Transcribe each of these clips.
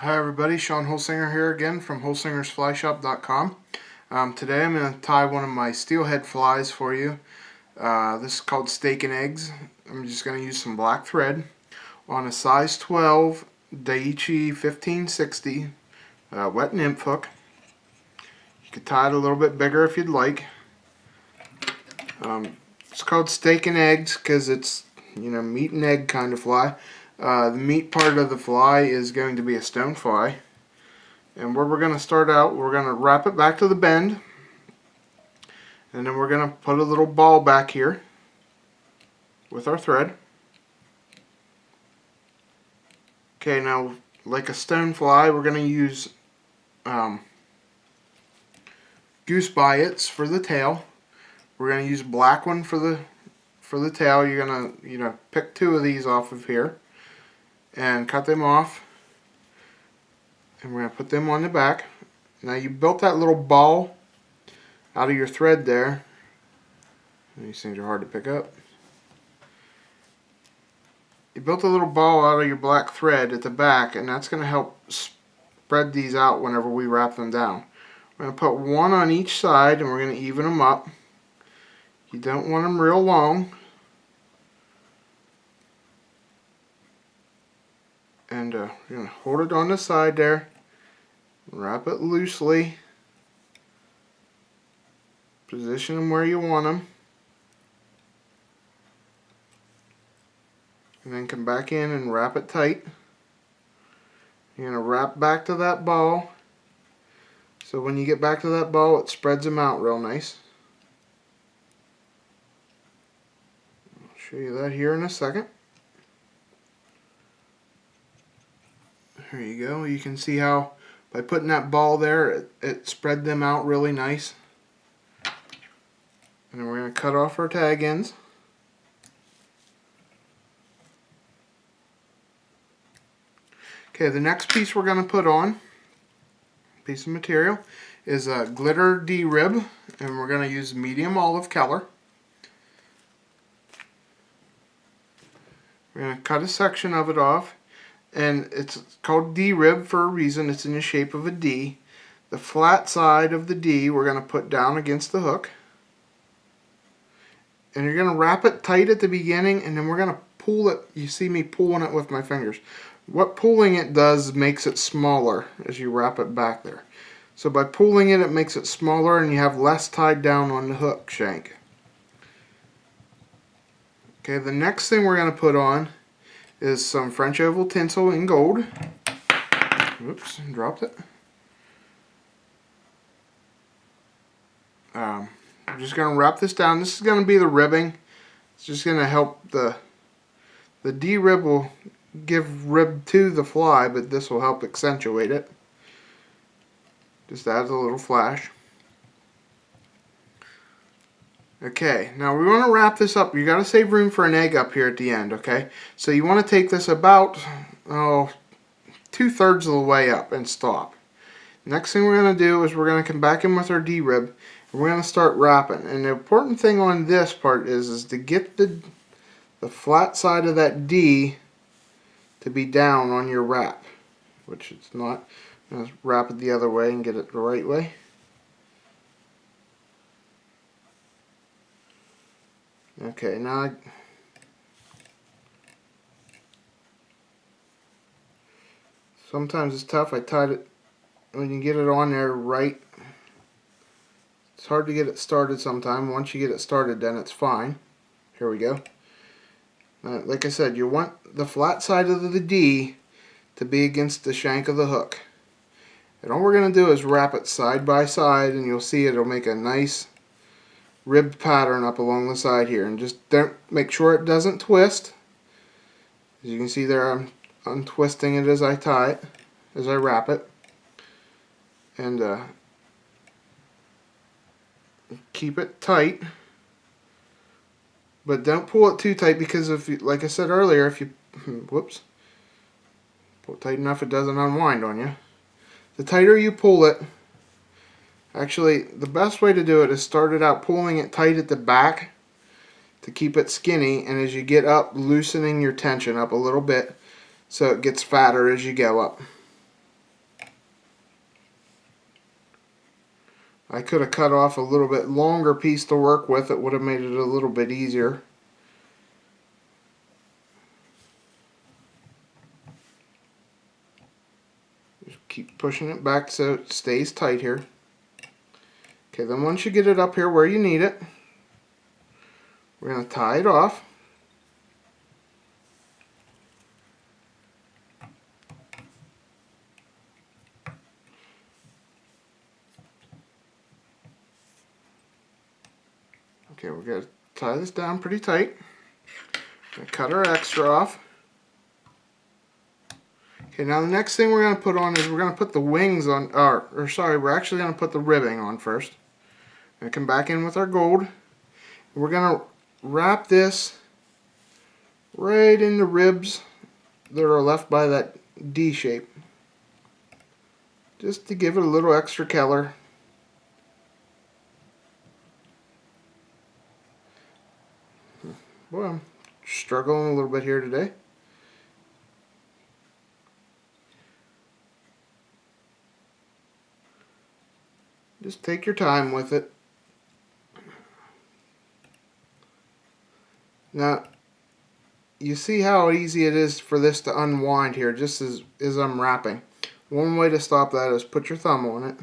Hi everybody, Sean Holsinger here again from holsingersflyshop.com. Today I'm going to tie one of my steelhead flies for you. This is called steak and eggs. I'm just going to use some black thread on a size 12 Daiichi 1560 wet nymph hook. You could tie it a little bit bigger if you'd like. It's called steak and eggs because it's, meat and egg kind of fly. The meat part of the fly is going to be a stone fly. And where we're going to start out, we're going to wrap it back to the bend. And then we're going to put a little ball back here with our thread. Okay, now like a stone fly, we're going to use goose biots for the tail. We're going to use a black one for the tail. You're going to pick two of these off of here and cut them off. And we're going to put them on the back. Now you built that little ball out of your thread there. These things are hard to pick up. You built a little ball out of your black thread at the back, and that's going to help spread these out whenever we wrap them down. We're going to put one on each side, and we're going to even them up. You don't want them real long. And you're going to hold it on the side there. Wrap it loosely. Position them where you want them. And then come back in and wrap it tight. You're going to wrap back to that ball. So when you get back to that ball, it spreads them out real nice. I'll show you that here in a second. There you go. You can see how by putting that ball there, it spread them out really nice. And then we're going to cut off our tag ends. Okay, the next piece we're going to put on, piece of material, is a glitter D-rib, and we're going to use medium olive color. We're going to cut a section of it off, and it's called D-rib for a reason. It's in the shape of a D. The flat side of the D we're going to put down against the hook, and you're going to wrap it tight at the beginning, and then we're going to pull it. You see me pulling it with my fingers. What pulling it does makes it smaller as you wrap it back there. So by pulling it, it makes it smaller and you have less tied down on the hook shank. Okay, the next thing we're going to put on is some French oval tinsel in gold. Oops, dropped it. I'm just going to wrap this down. This is going to be the ribbing. It's just going to help the D-rib will give rib to the fly, but this will help accentuate it. Just adds a little flash. Okay, now we want to wrap this up. You got to save room for an egg up here at the end, okay? So you want to take this about 2/3 of the way up and stop. Next thing we're going to do is we're going to come back in with our D-rib and we're going to start wrapping. And the important thing on this part is to get the flat side of that D to be down on your wrap, which it's not. I'm going to wrap it the other way and get it the right way. Okay, now sometimes it's tough. I tied it when you get it on there right. It's hard to get it started sometimes. Once you get it started, then it's fine. Here we go. Like I said, you want the flat side of the D to be against the shank of the hook. And all we're going to do is wrap it side by side, and you'll see it'll make a nice ribbed pattern up along the side here. And just don't make sure it doesn't twist. As you can see there, I'm untwisting it as I tie it, as I wrap it. And keep it tight. But don't pull it too tight because if you, like I said earlier, if you pull it tight enough, it doesn't unwind on you. The tighter you pull it, actually the best way to do it is start it out pulling it tight at the back to keep it skinny, and as you get up, loosening your tension up a little bit so it gets fatter as you go up. I could have cut off a little bit longer piece to work with. It would have made it a little bit easier. Just keep pushing it back so it stays tight here. Okay, then once you get it up here where you need it, we're going to tie it off. Okay, we're going to tie this down pretty tight. We're going to cut our extra off. Okay, now the next thing we're going to put on is we're going to put the wings on, or sorry, we're actually going to put the ribbing on first. We're going to come back in with our gold. We're going to wrap this right in the ribs that are left by that D shape, just to give it a little extra color. Boy, I'm struggling a little bit here today. Just take your time with it. Now, you see how easy it is for this to unwind here, just as I'm wrapping. One way to stop that is put your thumb on it.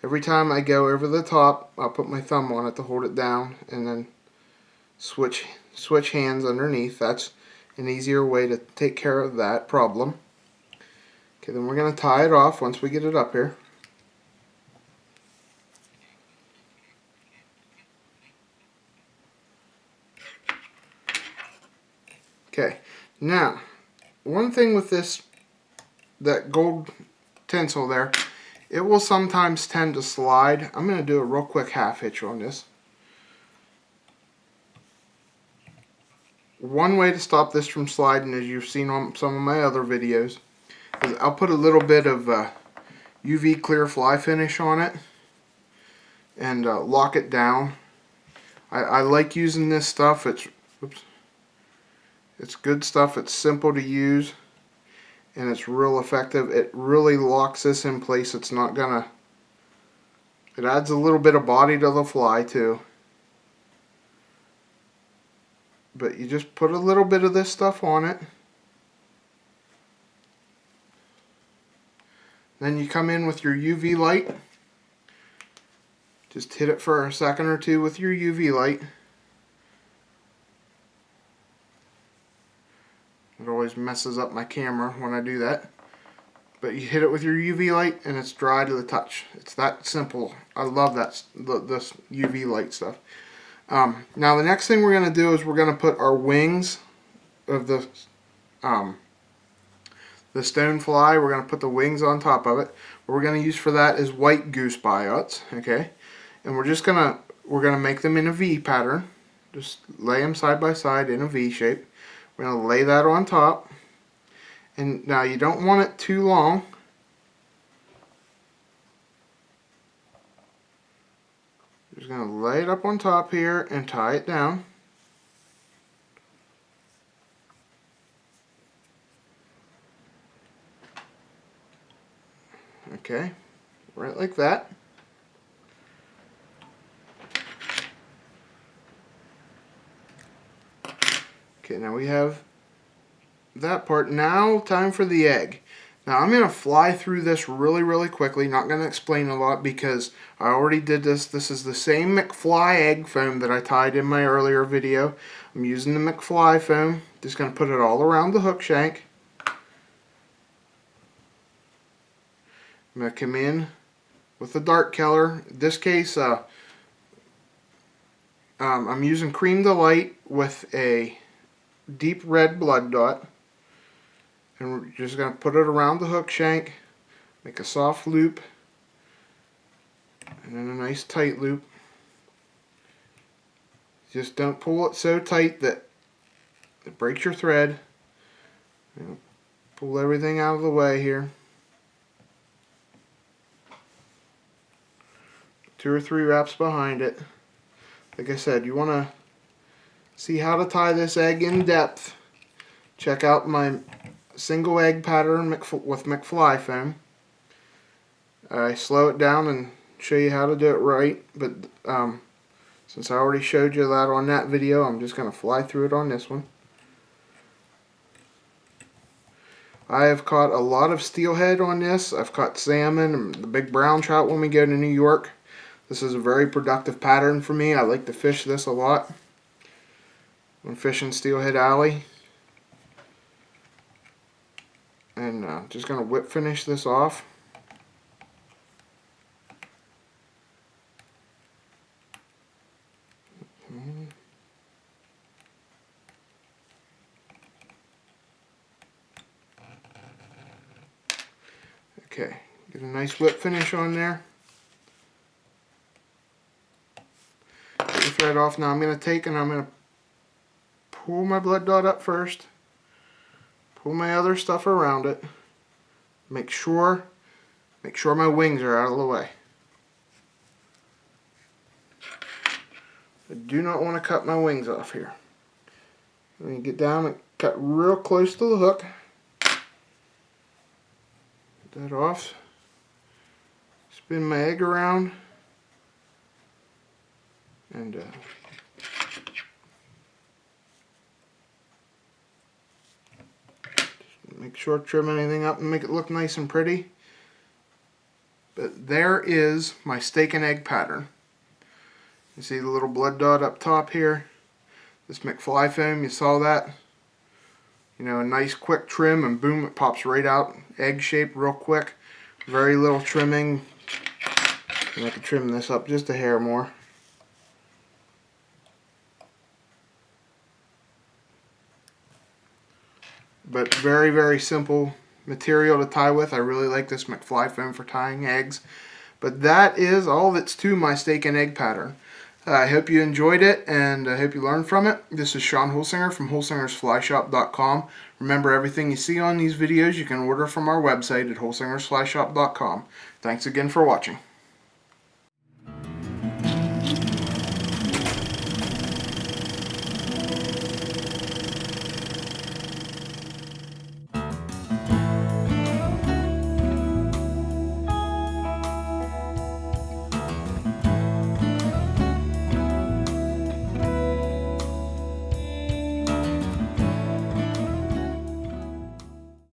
Every time I go over the top, I'll put my thumb on it to hold it down, and then switch hands underneath. That's an easier way to take care of that problem. Okay, then we're going to tie it off once we get it up here. Okay, now, one thing with that gold tinsel there, it will sometimes tend to slide. I'm going to do a real quick half hitch on this. One way to stop this from sliding, as you've seen on some of my other videos, is I'll put a little bit of UV clear fly finish on it and lock it down. I like using this stuff. It's good stuff. It's simple to use, and it's real effective. It really locks this in place. It's not gonna. It adds a little bit of body to the fly too. But you just put a little bit of this stuff on it. Then you come in with your UV light. Just hit it for a second or two with your UV light. It always messes up my camera when I do that. But you hit it with your UV light and it's dry to the touch. It's that simple. I love that, this UV light stuff. Now the next thing we're going to do is we're going to put our wings of the stone fly. We're going to put the wings on top of it. What we're going to use for that is white goose biots. Okay, and we're going to make them in a V pattern. Just lay them side by side in a V shape. We're going to lay that on top. And now you don't want it too long. Just going to lay it up on top here and tie it down. Okay, right like that. Okay, now we have that part. Now time for the egg. Now I'm going to fly through this really quickly. Not going to explain a lot because I already did this. This is the same McFly egg foam that I tied in my earlier video. I'm using the McFly foam. Just going to put it all around the hook shank. I'm going to come in with the dark color. In this case, I'm using Cream Delight with a deep red blood dot. And we're just going to put it around the hook shank, make a soft loop, and then a nice tight loop. Just don't pull it so tight that it breaks your thread. Pull everything out of the way here. 2 or 3 wraps behind it. Like I said, you want to see how to tie this egg in depth. Check out my single egg pattern with McFly foam. I slow it down and show you how to do it right, but since I already showed you that on that video, I'm just going to fly through it on this one. I have caught a lot of steelhead on this. I've caught salmon and the big brown trout when we go to New York. This is a very productive pattern for me. I like to fish this a lot when fishing Steelhead Alley. And just going to whip finish this off. Okay, get a nice whip finish on there. Get the thread off. Now I'm going to take and I'm going to pull my blood dot up first. Pull my other stuff around it. Make sure my wings are out of the way. I do not want to cut my wings off here. Let me get down and cut real close to the hook. Get that off. Spin my egg around. And make sure to trim anything up and make it look nice and pretty. But there is my steak and egg pattern. You see the little blood dot up top here? This McFly foam, you saw that? You know, a nice quick trim and boom, it pops right out. Egg shape real quick. Very little trimming. And I can trim this up just a hair more. But very, very simple material to tie with. I really like this McFly foam for tying eggs. But that is all that's to my steak and egg pattern. I hope you enjoyed it, and I hope you learned from it. This is Sean Holsinger from holsingersflyshop.com. Remember, everything you see on these videos you can order from our website at holsingersflyshop.com. Thanks again for watching.